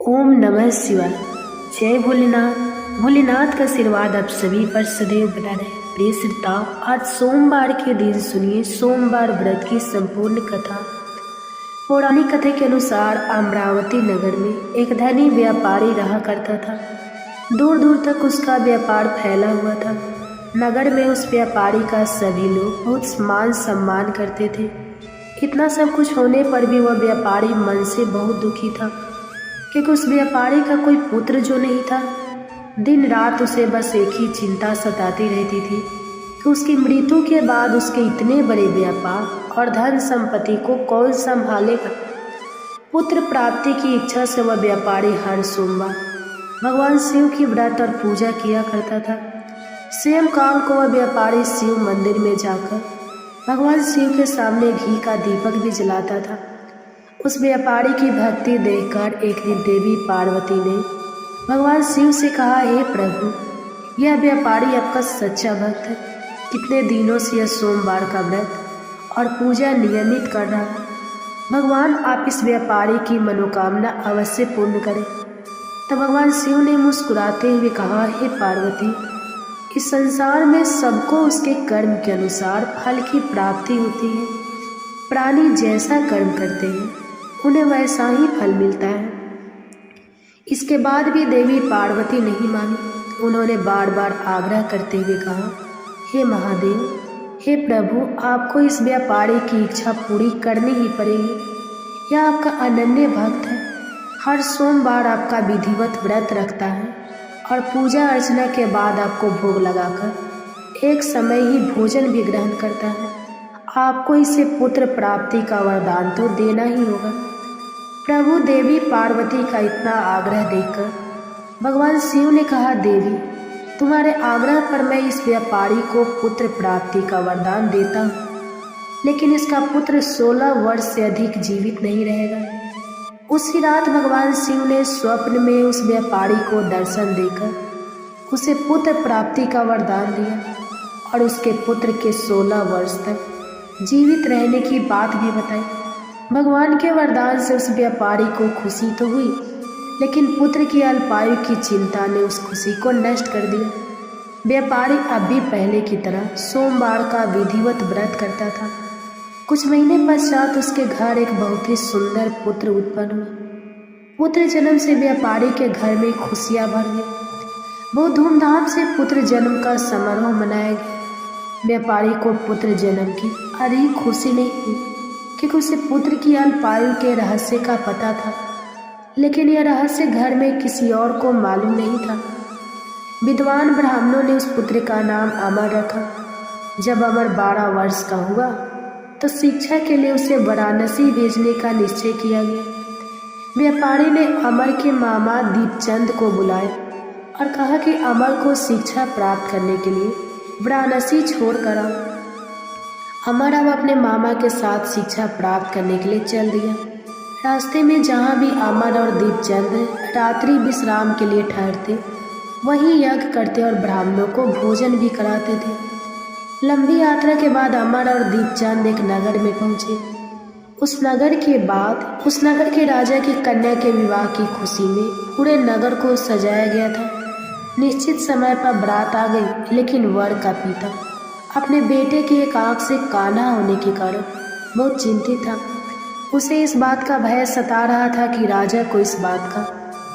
ओम नमः शिवाय। जय भोलेनाथ। भोलेनाथ का आशीर्वाद आप सभी पर सदैव बना रहे। प्रिय श्रोताओं, आज सोमवार के दिन सुनिए सोमवार व्रत की संपूर्ण कथा। पौराणिक कथा के अनुसार अमरावती नगर में एक धनी व्यापारी रहा करता था। दूर दूर तक उसका व्यापार फैला हुआ था। नगर में उस व्यापारी का सभी लोग बहुत मान सम्मान करते थे। इतना सब कुछ होने पर भी वह व्यापारी मन से बहुत दुखी था, क्योंकि उस व्यापारी का कोई पुत्र जो नहीं था। दिन रात उसे बस एक ही चिंता सताती रहती थी कि उसकी मृत्यु के बाद उसके इतने बड़े व्यापार और धन संपत्ति को कौन संभालेगा। पुत्र प्राप्ति की इच्छा से वह व्यापारी हर सोमवार भगवान शिव की व्रत और पूजा किया करता था। स्वयं काल को वह व्यापारी शिव मंदिर में जाकर भगवान शिव के सामने घी का दीपक भी जलाता था। उस व्यापारी की भक्ति देखकर एक दिन देवी पार्वती ने भगवान शिव से कहा, हे प्रभु, यह व्यापारी आपका सच्चा भक्त है। कितने दिनों से यह सोमवार का व्रत और पूजा नियमित कर रहा है। भगवान, आप इस व्यापारी की मनोकामना अवश्य पूर्ण करें। तब भगवान शिव ने मुस्कुराते हुए कहा, हे पार्वती, इस संसार में सबको उसके कर्म के अनुसार फल की प्राप्ति होती है। प्राणी जैसा कर्म करते हैं उन्हें वैसा ही फल मिलता है। इसके बाद भी देवी पार्वती नहीं मानी। उन्होंने बार बार आग्रह करते हुए कहा, हे महादेव, हे प्रभु, आपको इस व्यापारी की इच्छा पूरी करनी ही पड़ेगी। यह आपका अनन्य भक्त है। हर सोमवार आपका विधिवत व्रत रखता है और पूजा अर्चना के बाद आपको भोग लगाकर एक समय ही भोजन भी ग्रहण करता है। आपको इसे पुत्र प्राप्ति का वरदान तो देना ही होगा। प्रभु देवी पार्वती का इतना आग्रह देखकर भगवान शिव ने कहा, देवी, तुम्हारे आग्रह पर मैं इस व्यापारी को पुत्र प्राप्ति का वरदान देता हूँ, लेकिन इसका पुत्र 16 वर्ष से अधिक जीवित नहीं रहेगा। उसी रात भगवान शिव ने स्वप्न में उस व्यापारी को दर्शन देकर उसे पुत्र प्राप्ति का वरदान दिया और उसके पुत्र के 16 वर्ष तक जीवित रहने की बात भी बताई। भगवान के वरदान से उस व्यापारी को खुशी तो हुई, लेकिन पुत्र की अल्पायु की चिंता ने उस खुशी को नष्ट कर दिया। व्यापारी अब भी पहले की तरह सोमवार का विधिवत व्रत करता था। कुछ महीने पश्चात उसके घर एक बहुत ही सुंदर पुत्र उत्पन्न हुआ। पुत्र जन्म से व्यापारी के घर में खुशियां भर गई। बहुत धूमधाम से पुत्र जन्म का समारोह मनाया गया। व्यापारी को पुत्र जन्म की अधिक खुशी नहीं हुई, क्योंकि उसे पुत्र की अल्पायु के रहस्य का पता था, लेकिन यह रहस्य घर में किसी और को मालूम नहीं था। विद्वान ब्राह्मणों ने उस पुत्र का नाम अमर रखा। जब अमर 12 वर्ष का हुआ तो शिक्षा के लिए उसे वाराणसी भेजने का निश्चय किया गया। व्यापारी ने अमर के मामा दीपचंद को बुलाया और कहा कि अमर को शिक्षा प्राप्त करने के लिए वाराणसी छोड़ कर आओ। अमर अब अपने मामा के साथ शिक्षा प्राप्त करने के लिए चल दिया। रास्ते में जहाँ भी अमर और दीपचंद रात्रि विश्राम के लिए ठहरते, वहीं यज्ञ करते और ब्राह्मणों को भोजन भी कराते थे। लंबी यात्रा के बाद अमर और दीपचंद एक नगर में पहुँचे। उस नगर के राजा की कन्या के विवाह की खुशी में पूरे नगर को सजाया गया था। निश्चित समय पर बारात आ गई, लेकिन वर का पिता अपने बेटे की एक आंख से काना होने के कारण बहुत चिंतित था। उसे इस बात का भय सता रहा था कि राजा को इस बात का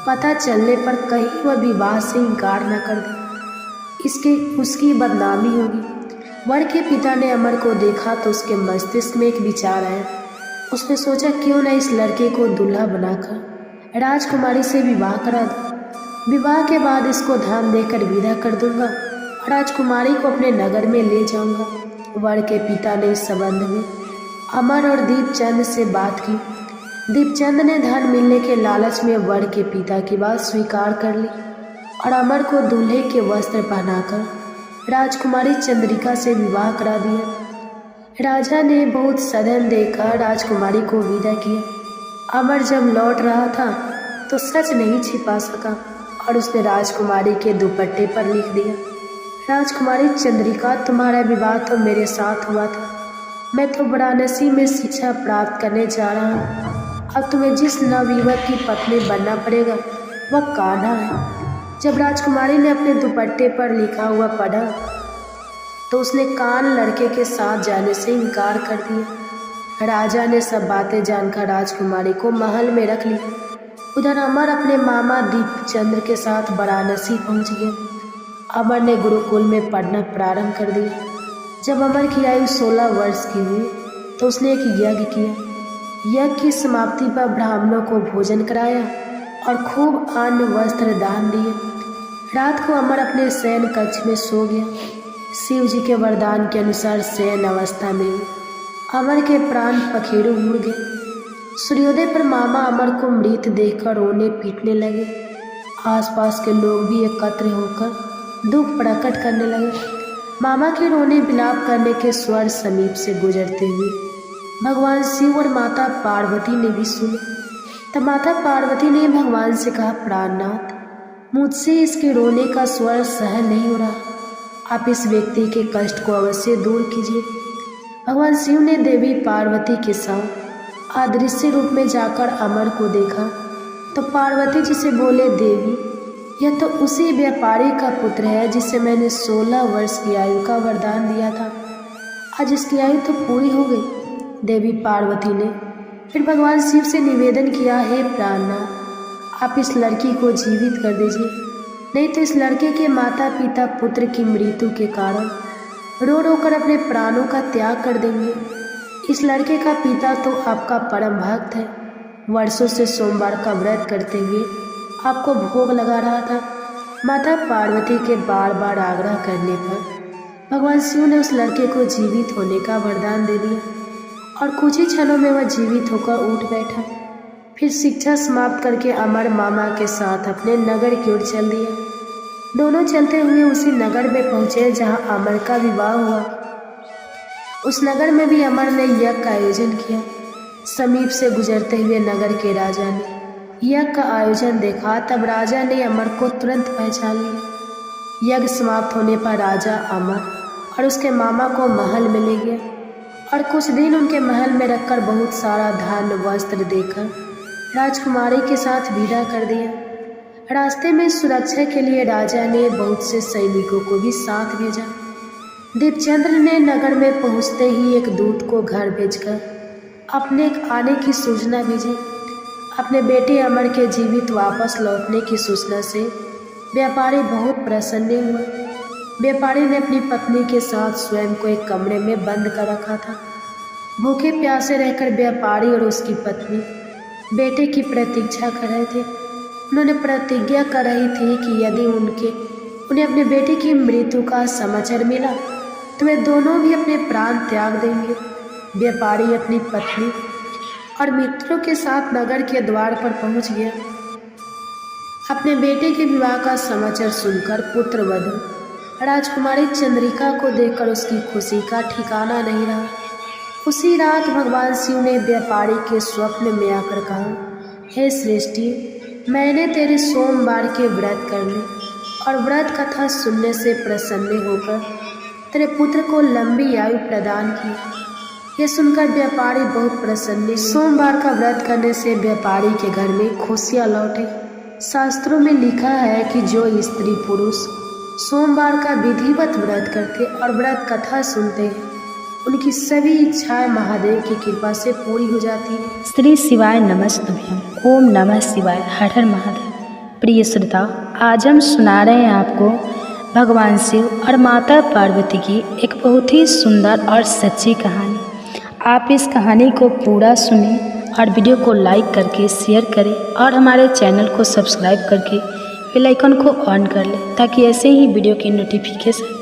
पता चलने पर कहीं वह विवाह से इनकार न कर दे, उसकी बदनामी होगी। वर के पिता ने अमर को देखा तो उसके मस्तिष्क में एक विचार आया। उसने सोचा, क्यों न इस लड़के को दूल्हा बनाकर राजकुमारी से विवाह करा दूं। विवाह के बाद इसको धन देकर विदा कर दूंगा, राजकुमारी को अपने नगर में ले जाऊंगा। वर के पिता ने इस संबंध में अमर और दीपचंद से बात की। दीपचंद ने धन मिलने के लालच में वर के पिता की बात स्वीकार कर ली और अमर को दूल्हे के वस्त्र पहनाकर राजकुमारी चंद्रिका से विवाह करा दिया। राजा ने बहुत सदन देकर राजकुमारी को विदा किया। अमर जब लौट रहा था तो सच नहीं छिपा सका और उसने राजकुमारी के दुपट्टे पर लिख दिया, राजकुमारी चंद्रिका, तुम्हारा विवाह तो मेरे साथ हुआ था। मैं तो वाराणसी में शिक्षा प्राप्त करने जा रहा हूँ। अब तुम्हें जिस नवयुवक की पत्नी बनना पड़ेगा वह कान्हा है। जब राजकुमारी ने अपने दुपट्टे पर लिखा हुआ पढ़ा तो उसने कान लड़के के साथ जाने से इनकार कर दिया। राजा ने सब बातें जानकर राजकुमारी को महल में रख लिया। उधर अमर अपने मामा दीपचंद्र के साथ वाराणसी पहुंच गया। अमर ने गुरुकुल में पढ़ना प्रारंभ कर दिया। जब अमर की आयु 16 वर्ष की हुई तो उसने एक यज्ञ किया। यज्ञ की समाप्ति पर ब्राह्मणों को भोजन कराया और खूब अन्न वस्त्र दान दिए। रात को अमर अपने शयन कक्ष में सो गया। शिव जी के वरदान के अनुसार शयन अवस्था में अमर के प्राण पखेरु उड़ गए। सूर्योदय पर मामा अमर को मृत देखकर रोने पीटने लगे। आसपास के लोग भी एकत्र होकर दुख प्रकट करने लगे। मामा के रोने विलाप करने के स्वर समीप से गुजरते हुए भगवान शिव और माता पार्वती ने भी सुने। तब माता पार्वती ने भगवान से कहा, प्राणनाथ, मुझसे इसके रोने का स्वर सहन नहीं हो रहा, आप इस व्यक्ति के कष्ट को अवश्य दूर कीजिए। भगवान शिव ने देवी पार्वती के साथ अदृश्य रूप में जाकर अमर को देखा तो पार्वती जी से बोले, देवी, यह तो उसी व्यापारी का पुत्र है जिसे मैंने 16 वर्ष की आयु का वरदान दिया था। आज इसकी आयु तो पूरी हो गई। देवी पार्वती ने फिर भगवान शिव से निवेदन किया, हे प्राणनाथ, आप इस लड़की को जीवित कर दीजिए, नहीं तो इस लड़के के माता पिता पुत्र की मृत्यु के कारण रो रो कर अपने प्राणों का त्याग कर देंगे। इस लड़के का पिता तो आपका परम भक्त है, वर्षों से सोमवार का व्रत करते हुए आपको भोग लगा रहा था। माता पार्वती के बार बार आग्रह करने पर भगवान शिव ने उस लड़के को जीवित होने का वरदान दे दिया और कुछ ही क्षणों में वह जीवित होकर उठ बैठा। फिर शिक्षा समाप्त करके अमर मामा के साथ अपने नगर की ओर चल दिया। दोनों चलते हुए उसी नगर में पहुंचे जहां अमर का विवाह हुआ। उस नगर में भी अमर ने यज्ञ का आयोजन किया। समीप से गुजरते हुए नगर के राजा ने यज्ञ का आयोजन देखा। तब राजा ने अमर को तुरंत पहचान लिया। यज्ञ समाप्त होने पर राजा अमर और उसके मामा को महल में ले गया और कुछ दिन उनके महल में रखकर बहुत सारा धन वस्त्र देकर राजकुमारी के साथ विदा कर दिया। रास्ते में सुरक्षा के लिए राजा ने बहुत से सैनिकों को भी साथ भेजा। दीपचंद्र ने नगर में पहुंचते ही एक दूत को घर भेजकर अपने आने की सूचना भेजी। अपने बेटे अमर के जीवित वापस लौटने की सूचना से व्यापारी बहुत प्रसन्न हुआ। व्यापारी ने अपनी पत्नी के साथ स्वयं को एक कमरे में बंद कर रखा था। भूखे प्यासे रहकर व्यापारी और उसकी पत्नी बेटे की प्रतीक्षा कर रहे थे। उन्होंने प्रतिज्ञा कर रही थी कि यदि उन्हें अपने बेटे की मृत्यु का समाचार मिला तो वे दोनों भी अपने प्राण त्याग देंगे। व्यापारी अपनी पत्नी और मित्रों के साथ नगर के द्वार पर पहुंच गया। अपने बेटे के विवाह का समाचार सुनकर पुत्रवधू राजकुमारी चंद्रिका को देखकर उसकी खुशी का ठिकाना नहीं रहा। उसी रात भगवान शिव ने व्यापारी के स्वप्न में आकर कहा, हे सृष्टि, मैंने तेरे सोमवार के व्रत करने और व्रत कथा सुनने से प्रसन्न होकर तेरे पुत्र को लंबी आयु प्रदान की। यह सुनकर व्यापारी बहुत प्रसन्न। सोमवार का व्रत करने से व्यापारी के घर में खुशियाँ लौटे। शास्त्रों में लिखा है कि जो स्त्री पुरुष सोमवार का विधिवत व्रत करते और व्रत कथा सुनते हैं उनकी सभी इच्छाएं महादेव की कृपा से पूरी हो जाती है। श्री शिवाय नमस्तुभ्यम। ओम नमः शिवाय। हर हर महादेव। प्रिय श्रोता, आज हम सुना रहे हैं आपको भगवान शिव और माता पार्वती की एक बहुत ही सुंदर और सच्ची कहानी। आप इस कहानी को पूरा सुने और वीडियो को लाइक करके शेयर करें और हमारे चैनल को सब्सक्राइब करके बेल आइकन को ऑन कर लें ताकि ऐसे ही वीडियो की नोटिफिकेशन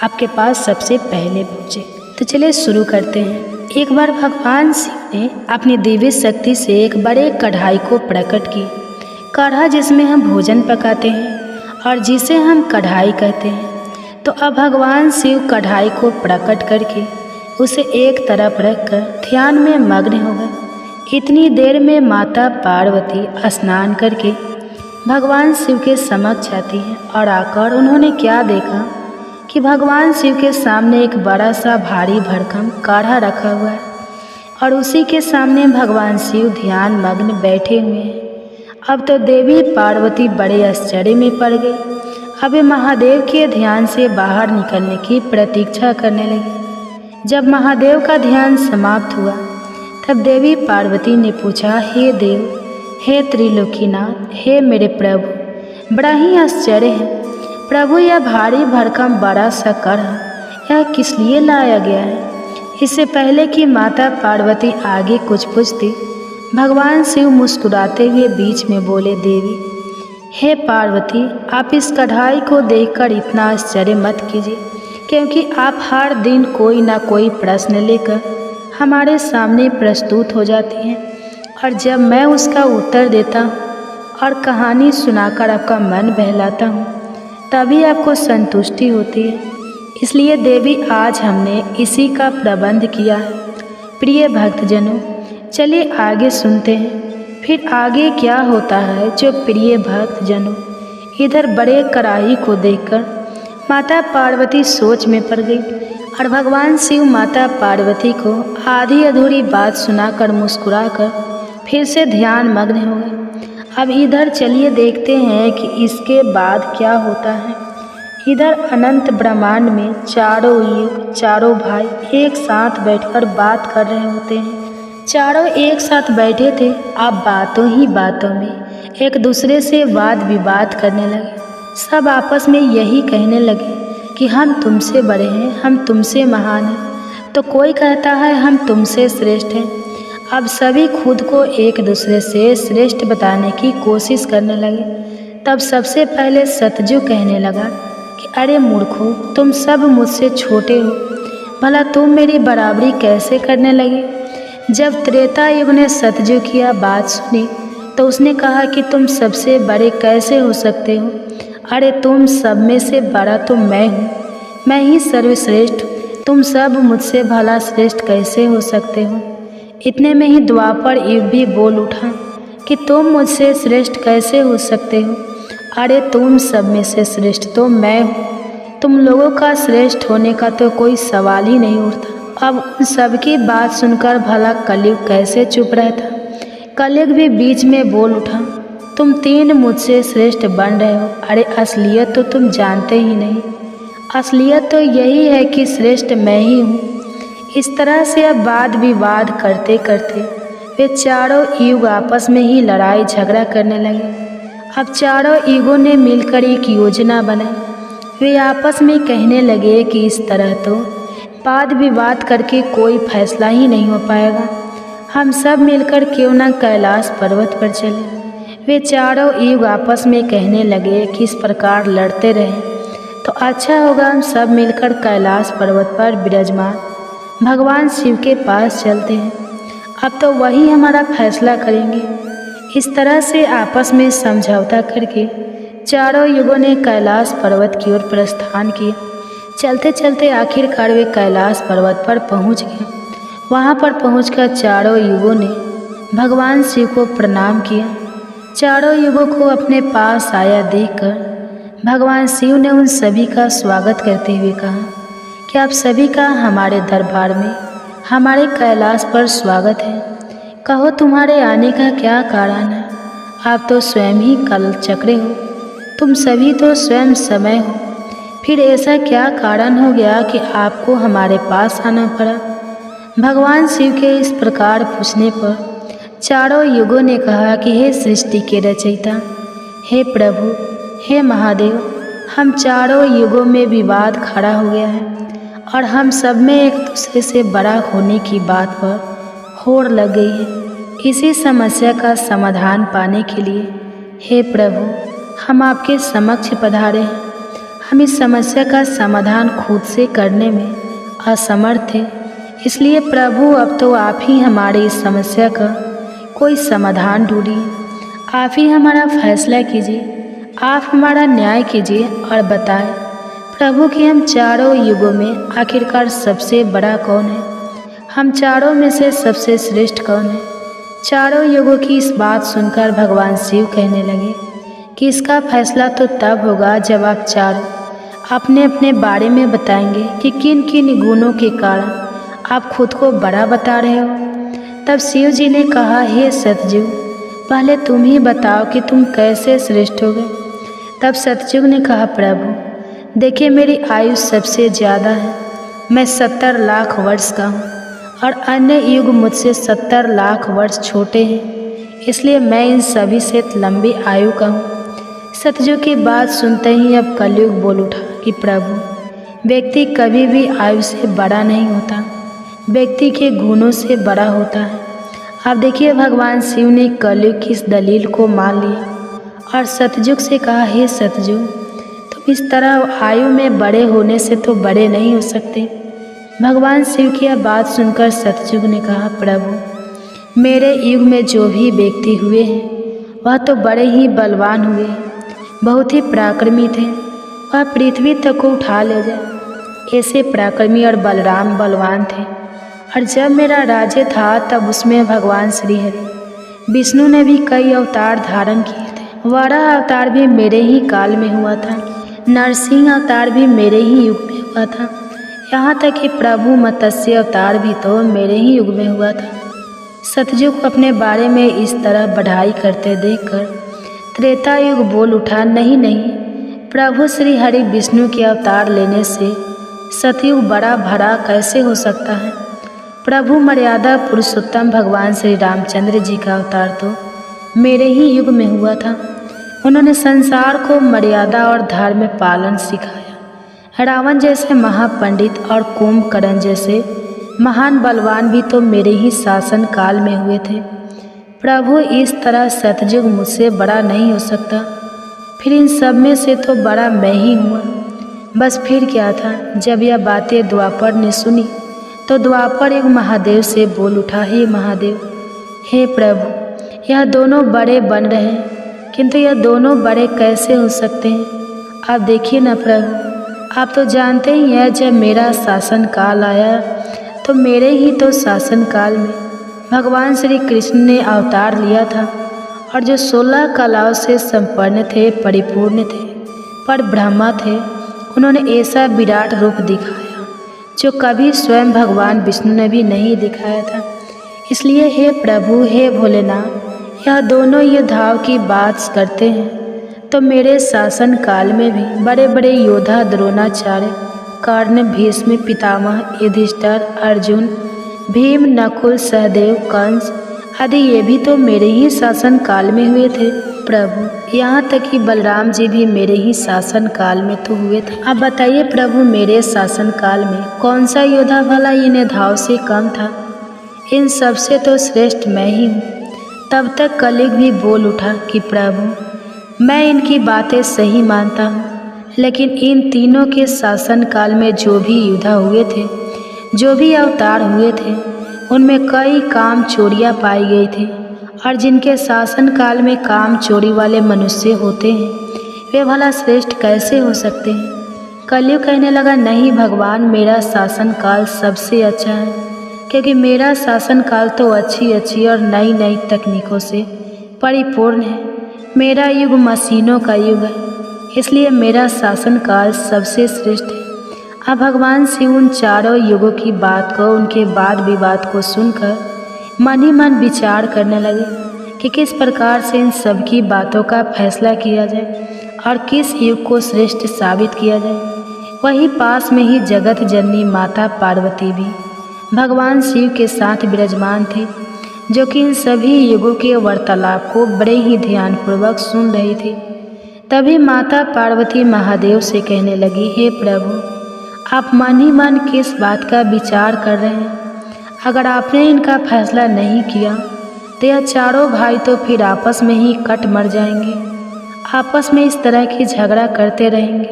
आपके पास सबसे पहले पहुँचे। तो चलिए शुरू करते हैं। एक बार भगवान शिव ने अपनी दिव्य शक्ति से एक बड़े कढ़ाई को प्रकट की। कढ़ा जिसमें हम भोजन पकाते हैं और जिसे हम कढ़ाई कहते हैं। तो अब भगवान शिव कढ़ाई को प्रकट करके उसे एक तरफ रखकर ध्यान में मग्न हो गए। इतनी देर में माता पार्वती स्नान करके भगवान शिव के समक्ष आती हैं और आकर उन्होंने क्या देखा कि भगवान शिव के सामने एक बड़ा सा भारी भरकम काढ़ा रखा हुआ है और उसी के सामने भगवान शिव ध्यान मग्न बैठे हुए हैं। अब तो देवी पार्वती बड़े आश्चर्य में पड़ गई। अब वे महादेव के ध्यान से बाहर निकलने की प्रतीक्षा करने लगी। जब महादेव का ध्यान समाप्त हुआ तब देवी पार्वती ने पूछा, हे देव, हे त्रिलोकीनाथ, हे मेरे प्रभु, बड़ा ही आश्चर्य है प्रभु, यह भारी भरकम बड़ा सा कर है, यह किस लिए लाया गया है? इससे पहले कि माता पार्वती आगे कुछ पूछती, भगवान शिव मुस्कुराते हुए बीच में बोले, देवी, हे पार्वती, आप इस कढ़ाई को देखकर इतना आश्चर्य मत कीजिए, क्योंकि आप हर दिन कोई ना कोई प्रश्न लेकर हमारे सामने प्रस्तुत हो जाती हैं, और जब मैं उसका उत्तर देता हूँ और कहानी सुनाकर आपका मन बहलाता हूँ, तभी आपको संतुष्टि होती है। इसलिए देवी, आज हमने इसी का प्रबंध किया है। प्रिय भक्तजनों, चलिए आगे सुनते हैं फिर आगे क्या होता है। जो प्रिय भक्तजनों, इधर बड़े कढ़ाई को देखकर माता पार्वती सोच में पड़ गई और भगवान शिव माता पार्वती को आधी अधूरी बात सुनाकर मुस्कुराकर फिर से ध्यान मग्न हो गए। अब इधर चलिए देखते हैं कि इसके बाद क्या होता है। इधर अनंत ब्रह्मांड में चारों युग, चारों भाई एक साथ बैठकर बात कर रहे होते हैं। चारों एक साथ बैठे थे। अब बातों ही बातों में एक दूसरे से वाद विवाद करने लगे। सब आपस में यही कहने लगे कि हम तुमसे बड़े हैं, हम तुमसे महान हैं। तो कोई कहता है हम तुमसे श्रेष्ठ हैं। अब सभी खुद को एक दूसरे से श्रेष्ठ बताने की कोशिश करने लगे। तब सबसे पहले सतजू कहने लगा कि अरे मूर्खों, तुम सब मुझसे छोटे हो, भला तुम मेरी बराबरी कैसे करने लगे? जब त्रेता युग ने सतजू की बात सुनी तो उसने कहा कि तुम सबसे बड़े कैसे हो सकते हो? अरे तुम सब में से बड़ा तो मैं हूँ, मैं ही सर्वश्रेष्ठ, तुम सब मुझसे भला श्रेष्ठ कैसे हो सकते हो? इतने में ही द्वापर युग भी बोल उठा कि तुम मुझसे श्रेष्ठ कैसे हो सकते हो? अरे तुम सब में से श्रेष्ठ तो मैं हूँ, तुम लोगों का श्रेष्ठ होने का तो कोई सवाल ही नहीं उठता। अब उन सबकी बात सुनकर भला कलयुग कैसे चुप रहता? कलयुग भी बीच में बोल उठा, तुम तीन मुझसे श्रेष्ठ बन रहे हो। अरे असलियत तो तुम जानते ही नहीं, असलियत तो यही है कि श्रेष्ठ मैं ही हूँ। इस तरह से अब वाद विवाद करते करते वे चारों युग आपस में ही लड़ाई झगड़ा करने लगे। अब चारों युगों ने मिलकर एक योजना बनाई। वे आपस में कहने लगे कि इस तरह तो वाद विवाद करके कोई फैसला ही नहीं हो पाएगा, हम सब मिलकर क्यों न कैलाश पर्वत पर चले। वे चारों युग आपस में कहने लगे कि इस प्रकार लड़ते रहें तो अच्छा होगा, हम सब मिलकर कैलाश पर्वत पर विराजमान भगवान शिव के पास चलते हैं, अब तो वही हमारा फैसला करेंगे। इस तरह से आपस में समझौता करके चारों युगों ने कैलाश पर्वत की ओर प्रस्थान किया। चलते चलते आखिरकार वे कैलाश पर्वत पर पहुंच गए। वहां पर पहुंचकर चारों युगों ने भगवान शिव को प्रणाम किया। चारों युगों को अपने पास आया देखकर भगवान शिव ने उन सभी का स्वागत करते हुए कहा कि आप सभी का हमारे दरबार में, हमारे कैलाश पर स्वागत है। कहो तुम्हारे आने का क्या कारण है? आप तो स्वयं ही कल चक्रे हो, तुम सभी तो स्वयं समय हो, फिर ऐसा क्या कारण हो गया कि आपको हमारे पास आना पड़ा? भगवान शिव के इस प्रकार पूछने पर चारों युगों ने कहा कि हे सृष्टि के रचयिता, हे प्रभु, हे महादेव, हम चारों युगों में विवाद खड़ा हो गया है और हम सब में एक दूसरे से बड़ा होने की बात पर होड़ लग गई है। इसी समस्या का समाधान पाने के लिए हे प्रभु, हम आपके समक्ष पधारे हैं। हम इस समस्या का समाधान खुद से करने में असमर्थ थे, इसलिए प्रभु अब तो आप ही हमारी इस समस्या का कोई समाधान ढूंढिए, आप ही हमारा फैसला कीजिए, आप हमारा न्याय कीजिए और बताएं प्रभु कि हम चारों युगों में आखिरकार सबसे बड़ा कौन है? हम चारों में से सबसे श्रेष्ठ कौन है? चारों युगों की इस बात सुनकर भगवान शिव कहने लगे कि इसका फैसला तो तब होगा जब आप चारों अपने अपने बारे में बताएंगे कि किन किन गुणों के कारण आप खुद को बड़ा बता रहे हो। तब शिव जी ने कहा, हे सतयुग, पहले तुम ही बताओ कि तुम कैसे श्रेष्ठ हो गए। तब सतयुग ने कहा, प्रभु देखिए, मेरी आयु सबसे ज़्यादा है। मैं 70 लाख वर्ष का हूँ और अन्य युग मुझसे 70 लाख वर्ष छोटे हैं, इसलिए मैं इन सभी से लंबी आयु का हूँ। सतयुग की बात सुनते ही अब कलयुग बोल उठा कि प्रभु, व्यक्ति कभी भी आयु से बड़ा नहीं होता, व्यक्ति के गुणों से बड़ा होता है। अब देखिए, भगवान शिव ने कलयुग की इस दलील को मान लिया और सतयुग से कहा, हे सतयुग, तुम इस तरह आयु में बड़े होने से तो बड़े नहीं हो सकते। भगवान शिव की यह बात सुनकर सतयुग ने कहा, प्रभु मेरे युग में जो भी व्यक्ति हुए हैं वह तो बड़े ही बलवान हुए हैं, बहुत ही पराक्रमी थे, वह पृथ्वी तक को उठा ले जाए, ऐसे पराक्रमी और बलराम बलवान थे। और जब मेरा राज्य था तब उसमें भगवान श्री हरि विष्णु ने भी कई अवतार धारण किए थे। वराह अवतार भी मेरे ही काल में हुआ था, नरसिंह अवतार भी मेरे ही युग में हुआ था, यहाँ तक कि प्रभु मत्स्य अवतार भी तो मेरे ही युग में हुआ था। सतयुग अपने बारे में इस तरह बढ़ाई करते देखकर त्रेता युग बोल उठा, नहीं नहीं, प्रभु श्री हरि विष्णु के अवतार लेने से सतयुग बड़ा भरा कैसे हो सकता है। प्रभु मर्यादा पुरुषोत्तम भगवान श्री रामचंद्र जी का अवतार तो मेरे ही युग में हुआ था। उन्होंने संसार को मर्यादा और धर्म पालन सिखाया। रावण जैसे महापंडित और कुंभकर्ण जैसे महान बलवान भी तो मेरे ही शासन काल में हुए थे। प्रभु इस तरह सतयुग मुझसे बड़ा नहीं हो सकता, फिर इन सब में से तो बड़ा मैं ही हुआ। बस फिर क्या था। जब यह बातें द्वापर ने सुनी तो द्वापर युग महादेव से बोल उठा, हे महादेव, हे प्रभु, यह दोनों बड़े बन रहे हैं, किंतु यह दोनों बड़े कैसे हो सकते हैं। आप देखिए ना प्रभु, आप तो जानते ही हैं, जब मेरा शासन काल आया तो मेरे ही तो शासन काल में भगवान श्री कृष्ण ने अवतार लिया था और जो 16 कलाओं से संपन्न थे, परिपूर्ण थे, पर ब्रह्मा थे, उन्होंने ऐसा विराट रूप दिखाया जो कभी स्वयं भगवान विष्णु ने भी नहीं दिखाया था। इसलिए हे प्रभु, हे भोलेनाथ, यह दोनों योद्धाओं की बात करते हैं तो मेरे शासन काल में भी बड़े बड़े योद्धा द्रोणाचार्य, कर्ण, भीष्म, पितामह, युधिष्ठिर, अर्जुन, भीम, नकुल, सहदेव, कंस आदि ये भी तो मेरे ही शासन काल में हुए थे प्रभु। यहाँ तक कि बलराम जी भी मेरे ही शासन काल में तो हुए थे। अब बताइए प्रभु, मेरे शासन काल में कौन सा योद्धा भला इन योद्धाओं से कम था। इन सबसे तो श्रेष्ठ मैं ही हूँ। तब तक कलयुग भी बोल उठा कि प्रभु, मैं इनकी बातें सही मानता हूँ, लेकिन इन तीनों के शासन काल में जो भी योद्धा हुए थे, जो भी अवतार हुए थे, उनमें कई काम चोरियाँ पाई गई थी, और जिनके शासन काल में काम चोरी वाले मनुष्य होते हैं, वे भला श्रेष्ठ कैसे हो सकते हैं। कलयुग कहने लगा, नहीं भगवान, मेरा शासन काल सबसे अच्छा है, क्योंकि मेरा शासन काल तो अच्छी अच्छी और नई नई तकनीकों से परिपूर्ण है। मेरा युग मशीनों का युग है, इसलिए मेरा शासन काल सबसे श्रेष्ठ है। अब भगवान शिव उन चारों युगों की बात को, उनके वाद विवाद को सुनकर मन ही मन विचार करने लगे कि किस प्रकार से इन सब की बातों का फैसला किया जाए और किस युग को श्रेष्ठ साबित किया जाए। वही पास में ही जगत जननी माता पार्वती भी भगवान शिव के साथ विराजमान थी, जो कि इन सभी युगों के वार्तालाप को बड़े ही ध्यानपूर्वक सुन रही थी। तभी माता पार्वती महादेव से कहने लगी, हे प्रभु, आप मन ही मन किस बात का विचार कर रहे हैं। अगर आपने इनका फैसला नहीं किया तो यह चारों भाई तो फिर आपस में ही कट मर जाएंगे, आपस में इस तरह की झगड़ा करते रहेंगे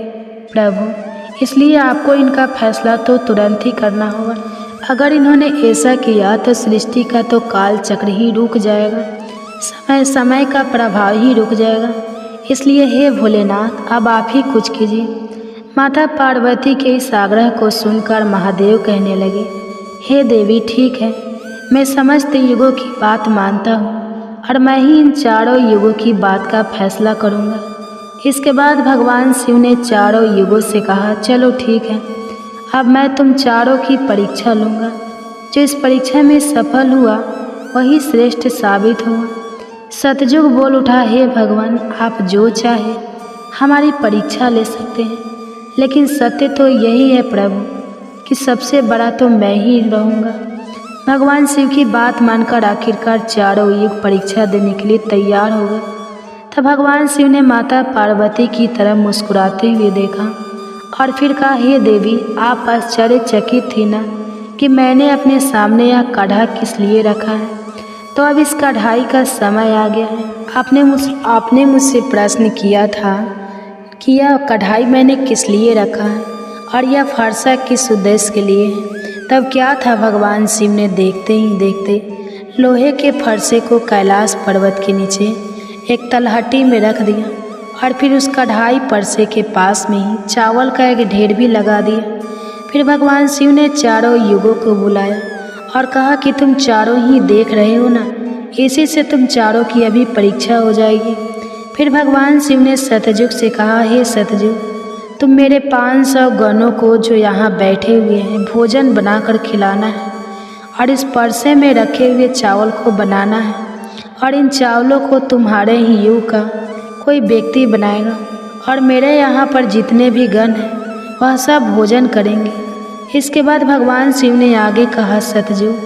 प्रभु। इसलिए आपको इनका फैसला तो तुरंत ही करना होगा। अगर इन्होंने ऐसा किया तो सृष्टि का तो काल चक्र ही रुक जाएगा, समय का प्रभाव ही रुक जाएगा। इसलिए हे भोलेनाथ, अब आप ही कुछ कीजिए। माता पार्वती के इस आग्रह को सुनकर महादेव कहने लगे, हे देवी, ठीक है, मैं समस्त युगों की बात मानता हूँ और मैं ही इन चारों युगों की बात का फैसला करूँगा। इसके बाद भगवान शिव ने चारों युगों से कहा, चलो ठीक है, अब मैं तुम चारों की परीक्षा लूँगा। जो इस परीक्षा में सफल हुआ वही श्रेष्ठ साबित हुआ। सतयुग बोल उठा, हे भगवान, आप जो चाहे हमारी परीक्षा ले सकते हैं, लेकिन सत्य तो यही है प्रभु कि सबसे बड़ा तो मैं ही रहूँगा। भगवान शिव की बात मानकर आखिरकार चारों युग परीक्षा देने के लिए तैयार हो गए। तब भगवान शिव ने माता पार्वती की तरफ मुस्कुराते हुए देखा और फिर कहा, हे देवी, आप आश्चर्यचकित थी ना कि मैंने अपने सामने यह काढ़ा किस लिए रखा है। तो अब इस कढ़ाई का समय आ गया है। आपने मुझसे प्रश्न किया था कि यह कढ़ाई मैंने किस लिए रखा है और यह फरसा किस उद्देश्य के लिए है। तब क्या था, भगवान शिव ने देखते ही देखते लोहे के फरसे को कैलाश पर्वत के नीचे एक तलहटी में रख दिया और फिर उस कढ़ाई फरसे के पास में ही चावल का एक ढेर भी लगा दिया। फिर भगवान शिव ने चारों युगों को बुलाया और कहा कि तुम चारों ही देख रहे हो ना, इसी से तुम चारों की अभी परीक्षा हो जाएगी। फिर भगवान शिव ने सतयुग से कहा, हे सतयुग, तुम मेरे 500 गणों को जो यहाँ बैठे हुए हैं भोजन बनाकर खिलाना है और इस परसे में रखे हुए चावल को बनाना है और इन चावलों को तुम्हारे ही युग का कोई व्यक्ति बनाएगा और मेरे यहाँ पर जितने भी गण हैं वह सब भोजन करेंगे। इसके बाद भगवान शिव ने आगे कहा, सतयुग,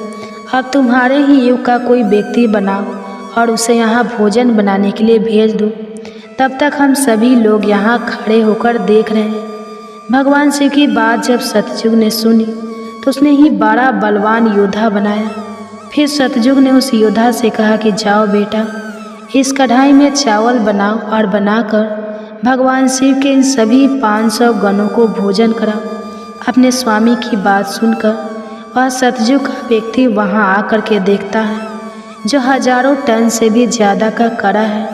अब तुम्हारे ही युग का कोई व्यक्ति बनाओ और उसे यहाँ भोजन बनाने के लिए भेज दो। तब तक हम सभी लोग यहाँ खड़े होकर देख रहे हैं। भगवान शिव की बात जब सतयुग ने सुनी तो उसने ही बड़ा बलवान योद्धा बनाया। फिर सतयुग ने उस योद्धा से कहा कि जाओ बेटा, इस कढ़ाई में चावल बनाओ और बनाकर भगवान शिव के इन सभी 500 गणों को भोजन कराओ। अपने स्वामी की बात सुनकर वह सतयुग का व्यक्ति वहाँ आकर के देखता है जो हजारों टन से भी ज़्यादा का कड़ा है।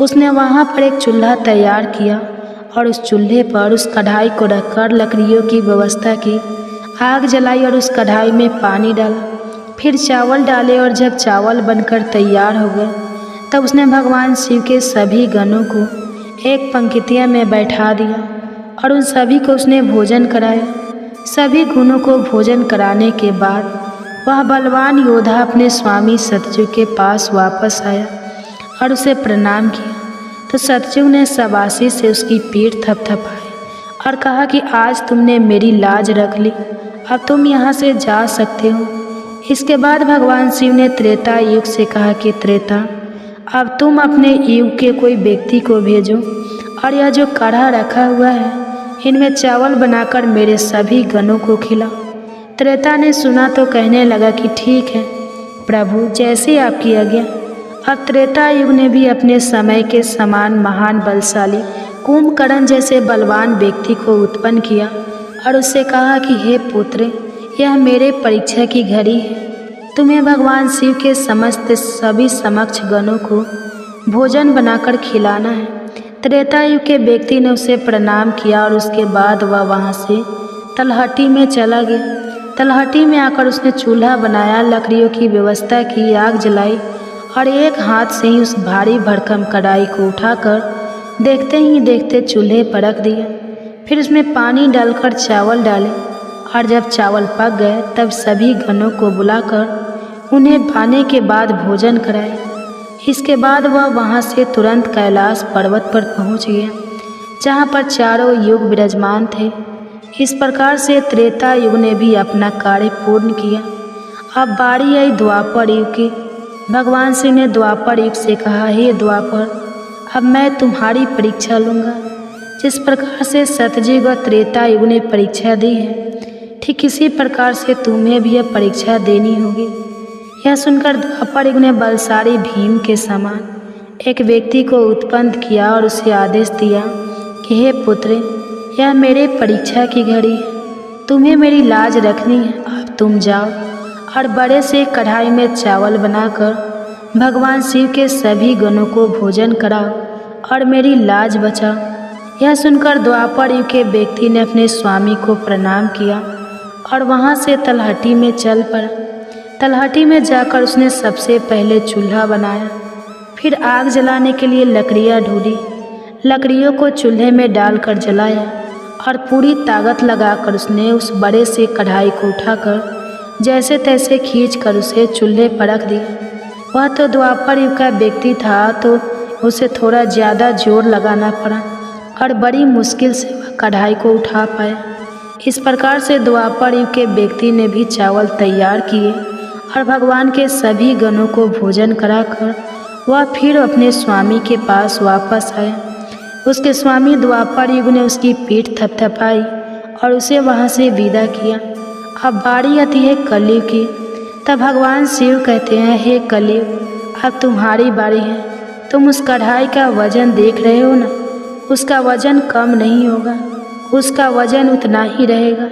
उसने वहाँ पर एक चूल्हा तैयार किया और उस चूल्हे पर उस कढ़ाई को रखकर लकड़ियों की व्यवस्था की, आग जलाई और उस कढ़ाई में पानी डाला, फिर चावल डाले और जब चावल बनकर तैयार हो गए तब उसने भगवान शिव के सभी गणों को एक पंक्तियाँ में बैठा दिया और उन सभी को उसने भोजन कराया। सभी गुणों को भोजन कराने के बाद वह बलवान योद्धा अपने स्वामी सतयुग के पास वापस आया और उसे प्रणाम किया। तो सतयुग ने शाबाशी से उसकी पीठ थपथपाई और कहा कि आज तुमने मेरी लाज रख ली, अब तुम यहाँ से जा सकते हो। इसके बाद भगवान शिव ने त्रेता युग से कहा कि त्रेता, अब तुम अपने युग के कोई व्यक्ति को भेजो और यह जो कढ़ा रखा हुआ है इनमें चावल बनाकर मेरे सभी गणों को खिलाओ। त्रेता ने सुना तो कहने लगा कि ठीक है प्रभु, जैसी आपकी आज्ञा। अब त्रेता युग ने भी अपने समय के समान महान बलशाली कुंभकर्ण जैसे बलवान व्यक्ति को उत्पन्न किया और उससे कहा कि हे पुत्र, यह मेरे परीक्षा की घड़ी है। तुम्हें भगवान शिव के समस्त सभी समक्ष गणों को भोजन बनाकर खिलाना है। त्रेता युग के व्यक्ति ने उसे प्रणाम किया और उसके बाद वह वहाँ से तलहटी में चला गया। तलहटी में आकर उसने चूल्हा बनाया, लकड़ियों की व्यवस्था की, आग जलाई और एक हाथ से ही उस भारी भरकम कढ़ाई को उठाकर देखते ही देखते चूल्हे पर रख दिया। फिर उसमें पानी डालकर चावल डाले और जब चावल पक गए तब सभी गणों को बुलाकर उन्हें खाने के बाद भोजन कराया। इसके बाद वह वहाँ से तुरंत कैलाश पर्वत पर पहुँच गया जहाँ पर चारों युग विराजमान थे। इस प्रकार से त्रेता युग ने भी अपना कार्य पूर्ण किया। अब बारी आई द्वापर युग की। भगवान शिव ने द्वापर युग से कहा, हे द्वापर, अब मैं तुम्हारी परीक्षा लूँगा। जिस प्रकार से सतयुग और त्रेता युग ने परीक्षा दी है, ठीक इसी प्रकार से तुम्हें भी अब परीक्षा देनी होगी। यह सुनकर द्वापर युग ने बलशाली भीम के समान एक व्यक्ति को उत्पन्न किया और उसे आदेश दिया कि हे पुत्र, यह मेरे परीक्षा की घड़ी है, तुम्हें मेरी लाज रखनी है। अब तुम जाओ और बड़े से कढ़ाई में चावल बनाकर भगवान शिव के सभी गणों को भोजन कराओ और मेरी लाज बचाओ। यह सुनकर द्वापर युग के व्यक्ति ने अपने स्वामी को प्रणाम किया और वहाँ से तलहटी में चल पड़ा। तलहटी में जाकर उसने सबसे पहले चूल्हा बनाया, फिर आग जलाने के लिए लकड़ियाँ ढूंढी, लकड़ियों को चूल्हे में डालकर जलाया और पूरी ताकत लगाकर उसने उस बड़े से कढ़ाई को उठाकर जैसे तैसे खींच कर उसे चूल्हे पर रख दिया। वह तो द्वापर युग का व्यक्ति था, तो उसे थोड़ा ज़्यादा जोर लगाना पड़ा और बड़ी मुश्किल से वह कढ़ाई को उठा पाया। इस प्रकार से द्वापर युग के व्यक्ति ने भी चावल तैयार किए और भगवान के सभी गणों को भोजन कराकर वह फिर अपने स्वामी के पास वापस आया। उसके स्वामी द्वापर युग ने उसकी पीठ थपथपाई और उसे वहाँ से विदा किया। अब बारी आती है कलयुग की। तब भगवान शिव कहते हैं, हे कलयुग, अब तुम्हारी बारी है। तुम उस कढ़ाई का वजन देख रहे हो ना, उसका वजन कम नहीं होगा, उसका वजन उतना ही रहेगा,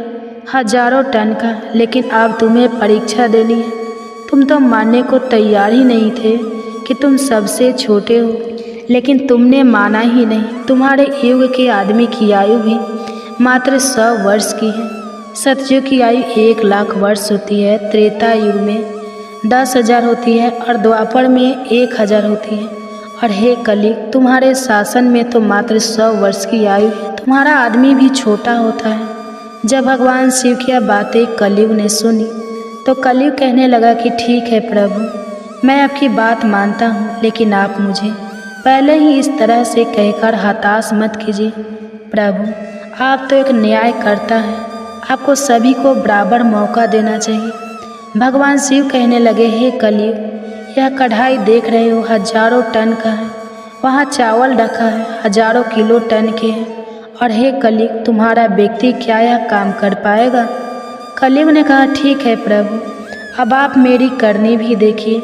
हजारों टन का। लेकिन अब तुम्हें परीक्षा देनी है। तुम तो मानने को तैयार ही नहीं थे कि तुम सबसे छोटे हो, लेकिन तुमने माना ही नहीं। तुम्हारे युग के आदमी की आयु भी मात्र 100 वर्ष की है। सतयुग की आयु 1 लाख वर्ष होती है, त्रेता युग में 10,000 होती है और द्वापर में 1,000 होती है। और हे कलयुग, तुम्हारे शासन में तो मात्र 100 वर्ष की आयु है। तुम्हारा आदमी भी छोटा होता है। जब भगवान शिव की यह बातें कलयुग ने सुनी तो कलयुग कहने लगा कि ठीक है प्रभु, मैं आपकी बात मानता हूँ, लेकिन आप मुझे पहले ही इस तरह से कहकर हताश मत कीजिए। प्रभु, आप तो एक न्यायकर्ता हैं, आपको सभी को बराबर मौका देना चाहिए। भगवान शिव कहने लगे, हे कलयुग, यह कढ़ाई देख रहे हो, हजारों टन का है। वहाँ चावल रखा है, हजारों किलो टन के हैं। और हे कलयुग, तुम्हारा व्यक्ति क्या यह काम कर पाएगा? कलयुग ने कहा, ठीक है प्रभु, अब आप मेरी करनी भी देखिए।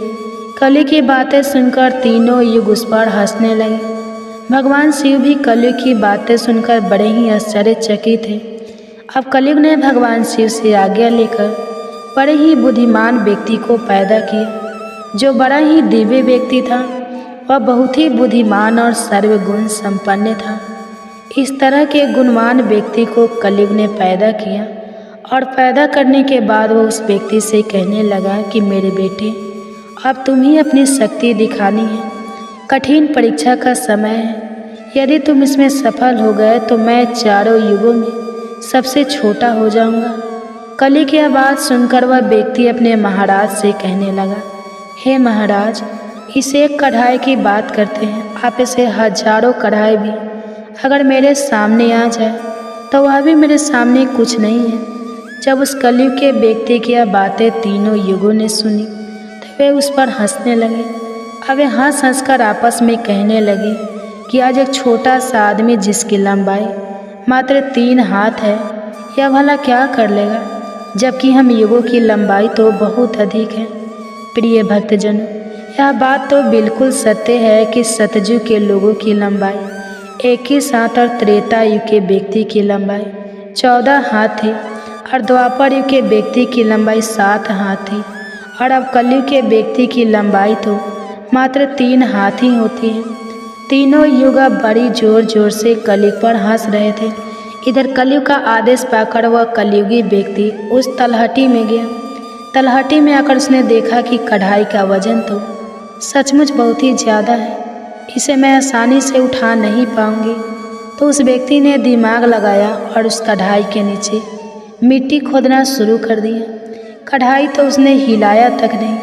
कलयुग की बातें सुनकर तीनों युग उस पर हंसने लगे। भगवान शिव भी कलयुग की बातें सुनकर बड़े ही आश्चर्यचकित थे। अब कलयुग ने भगवान शिव से आज्ञा लेकर बड़े ही बुद्धिमान व्यक्ति को पैदा किया, जो बड़ा ही दिव्य व्यक्ति था। वह बहुत ही बुद्धिमान और सर्वगुण संपन्न था। इस तरह के गुणवान व्यक्ति को कलयुग ने पैदा किया और पैदा करने के बाद वो उस व्यक्ति से कहने लगा कि मेरे बेटे, अब तुम ही अपनी शक्ति दिखानी है। कठिन परीक्षा का समय है। यदि तुम इसमें सफल हो गए तो मैं चारों युगों में सबसे छोटा हो जाऊंगा। कलयुग की बात सुनकर वह व्यक्ति अपने महाराज से कहने लगा, हे महाराज, इस एक कढ़ाई की बात करते हैं, आप इसे हजारों कढ़ाई भी अगर मेरे सामने आ जाए तो वह भी मेरे सामने कुछ नहीं है। जब उस कलयुग के व्यक्ति की यह बातें तीनों युगों ने सुनी तो वे उस पर हंसने लगे। अब वे हंस कर आपस में कहने लगे कि आज एक छोटा सा आदमी जिसकी लंबाई मात्र 3 हाथ है, यह भला क्या कर लेगा, जबकि हम युगों की लंबाई तो बहुत अधिक है। प्रिय भक्तजनों, यह बात तो बिल्कुल सत्य है कि सतयुग के लोगों की लंबाई 21 हाथ और त्रेता युग के व्यक्ति की लंबाई 14 हाथ थी और द्वापर युग के व्यक्ति की लंबाई 7 हाथ थी। और अब कलयुग के व्यक्ति की लंबाई तो मात्र 3 हाथ ही होती है। तीनों युग अब बड़ी जोर जोर से कलयुग पर हंस रहे थे। इधर कलयुग का आदेश पाकर वह कलयुगी व्यक्ति उस तलहटी में गया। तलहटी में आकर उसने देखा कि कढ़ाई का वजन तो सचमुच बहुत ही ज़्यादा है, इसे मैं आसानी से उठा नहीं पाऊंगी। तो उस व्यक्ति ने दिमाग लगाया और उस कढ़ाई के नीचे मिट्टी खोदना शुरू कर दिया। कढ़ाई तो उसने हिलाया तक नहीं,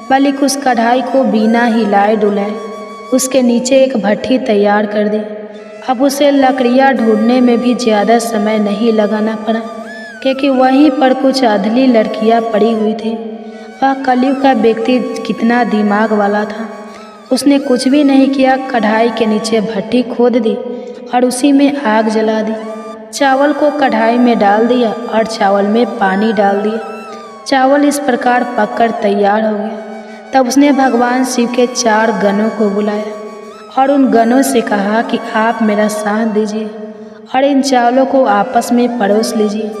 बल्कि उस कढ़ाई को बिना हिलाए डुलाए उसके नीचे एक भट्ठी तैयार कर दी। अब उसे लकड़ियाँ ढूंढने में भी ज़्यादा समय नहीं लगाना पड़ा, क्योंकि वहीं पर कुछ अधली लड़कियाँ पड़ी हुई थी। वह कलयुग का व्यक्ति कितना दिमाग वाला था, उसने कुछ भी नहीं किया, कढ़ाई के नीचे भट्ठी खोद दी और उसी में आग जला दी। चावल को कढ़ाई में डाल दिया और चावल में पानी डाल दिया। चावल इस प्रकार पककर तैयार हो गया। तब उसने भगवान शिव के 4 गणों को बुलाया और उन गणों से कहा कि आप मेरा साथ दीजिए और इन चावलों को आपस में परोस लीजिए।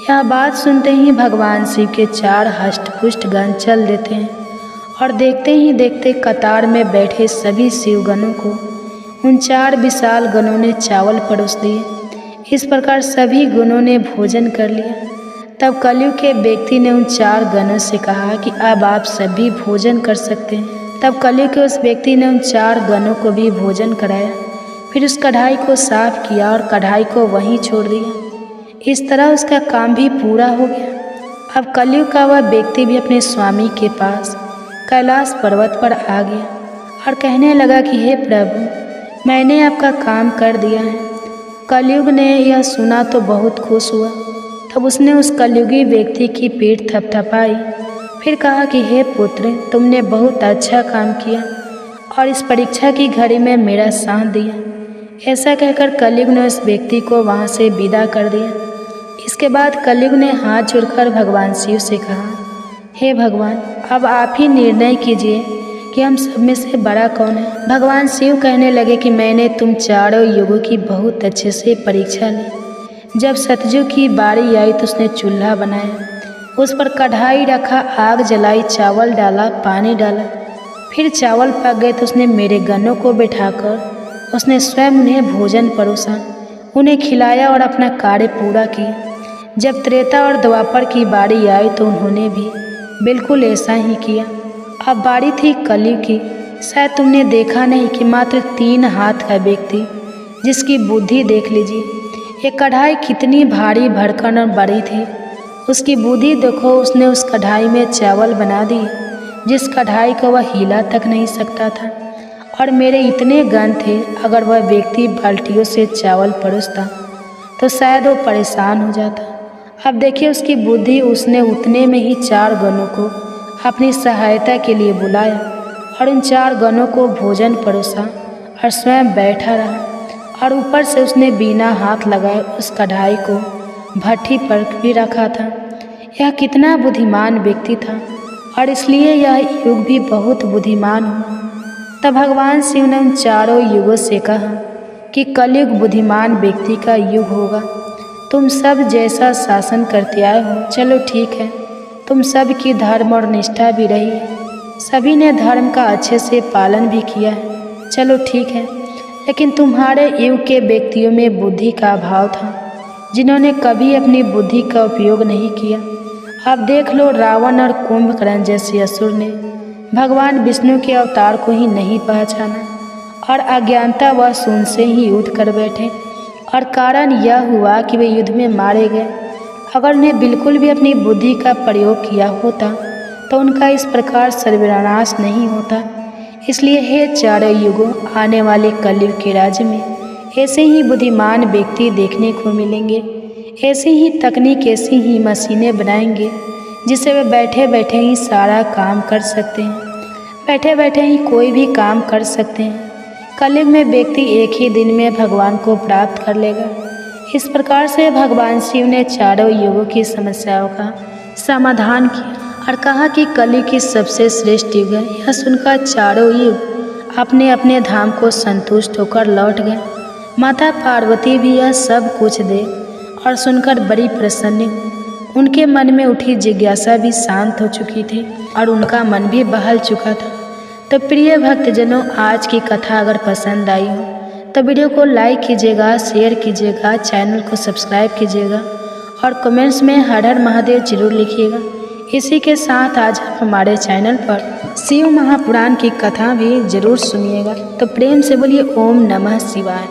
यह बात सुनते ही भगवान शिव के 4 हष्ट-पुष्ट गण चल देते हैं और देखते ही देखते कतार में बैठे सभी शिवगणों को उन 4 विशाल गणों ने चावल परोस दिए। इस प्रकार सभी गणों ने भोजन कर लिया। तब कलयुग के व्यक्ति ने उन 4 गणों से कहा कि अब आप सभी भोजन कर सकते हैं। तब कलयुग के उस व्यक्ति ने उन 4 गणों को भी भोजन कराया, फिर उस कढ़ाई को साफ किया और कढ़ाई को वहीं छोड़ दिया। इस तरह उसका काम भी पूरा हो गया। अब कलयुग का वह व्यक्ति भी अपने स्वामी के पास कैलाश पर्वत पर आ गया और कहने लगा कि हे प्रभु, मैंने आपका काम कर दिया है। कलयुग ने यह सुना तो बहुत खुश हुआ। तब उसने उस कलयुगी व्यक्ति की पीठ थपथपाई, फिर कहा कि हे पुत्र, तुमने बहुत अच्छा काम किया और इस परीक्षा की घड़ी में मेरा साथ दिया। ऐसा कहकर कलयुग ने उस व्यक्ति को वहाँ से विदा कर दिया। इसके बाद कलयुग ने हाथ जोड़कर भगवान शिव से कहा, हे भगवान, अब आप ही निर्णय कीजिए कि हम सब में से बड़ा कौन है। भगवान शिव कहने लगे कि मैंने तुम चारों युगों की बहुत अच्छे से परीक्षा ली। जब सतयुग की बारी आई तो उसने चूल्हा बनाया, उस पर कढ़ाई रखा, आग जलाई, चावल डाला, पानी डाला। फिर चावल पक गए तो उसने मेरे गनों को बिठाकर उसने स्वयं उन्हें भोजन परोसा, उन्हें खिलाया और अपना कार्य पूरा किया। जब त्रेता और द्वापर की बारी आई तो उन्होंने भी बिल्कुल ऐसा ही किया। अब बारी थी कलयुग की। शायद तुमने देखा नहीं कि मात्र 3 हाथ का व्यक्ति, जिसकी बुद्धि देख लीजिए, ये कढ़ाई कितनी भारी भरकम और बड़ी थी, उसकी बुद्धि देखो, उसने उस कढ़ाई में चावल बना दी जिस कढ़ाई को वह हिला तक नहीं सकता था। और मेरे इतने गन थे, अगर वह व्यक्ति बाल्टियों से चावल परोसता तो शायद वो परेशान हो जाता। अब देखिए उसकी बुद्धि, उसने उतने में ही 4 गनों को अपनी सहायता के लिए बुलाया और उन 4 गनों को भोजन परोसा और स्वयं बैठा रहा। और ऊपर से उसने बिना हाथ लगाए उस कढ़ाई को भट्ठी पर भी रखा था। यह कितना बुद्धिमान व्यक्ति था और इसलिए यह युग भी बहुत बुद्धिमान हुआ। तब भगवान शिव ने उन चारों युगों से कहा कि कलयुग बुद्धिमान व्यक्ति का युग होगा। तुम सब जैसा शासन करते आए हो, चलो ठीक है, तुम सब की धर्म और निष्ठा भी रही है, सभी ने धर्म का अच्छे से पालन भी किया है, चलो ठीक है। लेकिन तुम्हारे युग के व्यक्तियों में बुद्धि का अभाव था, जिन्होंने कभी अपनी बुद्धि का उपयोग नहीं किया। अब देख लो, रावण और कुंभकर्ण जैसे असुर ने भगवान विष्णु के अवतार को ही नहीं पहचाना और अज्ञानतावश उनसे ही युद्ध कर बैठे। और कारण यह हुआ कि वे युद्ध में मारे गए। अगर उन्हें बिल्कुल भी अपनी बुद्धि का प्रयोग किया होता तो उनका इस प्रकार सर्वनाश नहीं होता। इसलिए हे चारों युगों, आने वाले कलयुग के राज्य में ऐसे ही बुद्धिमान व्यक्ति देखने को मिलेंगे। ऐसी ही तकनीक, ऐसी ही मशीनें बनाएंगे जिससे वे बैठे बैठे ही सारा काम कर सकते हैं, बैठे बैठे ही कोई भी काम कर सकते हैं। कलयुग में व्यक्ति एक ही दिन में भगवान को प्राप्त कर लेगा। इस प्रकार से भगवान शिव ने चारों युगों की समस्याओं का समाधान किया और कहा कि कलयुग की सबसे श्रेष्ठ युग है। यह सुनकर चारों युग अपने अपने धाम को संतुष्ट होकर लौट गए। माता पार्वती भी यह सब कुछ देख और सुनकर बड़ी प्रसन्न हुई। उनके मन में उठी जिज्ञासा भी शांत हो चुकी थी और उनका मन भी बहल चुका था। तो प्रिय भक्तजनों, आज की कथा अगर पसंद आई हो तो वीडियो को लाइक कीजिएगा, शेयर कीजिएगा, चैनल को सब्सक्राइब कीजिएगा और कमेंट्स में हर हर महादेव जरूर लिखिएगा। इसी के साथ आज आप हमारे चैनल पर शिव महापुराण की कथा भी जरूर सुनिएगा। तो प्रेम से बोलिए ओम नमः शिवाय।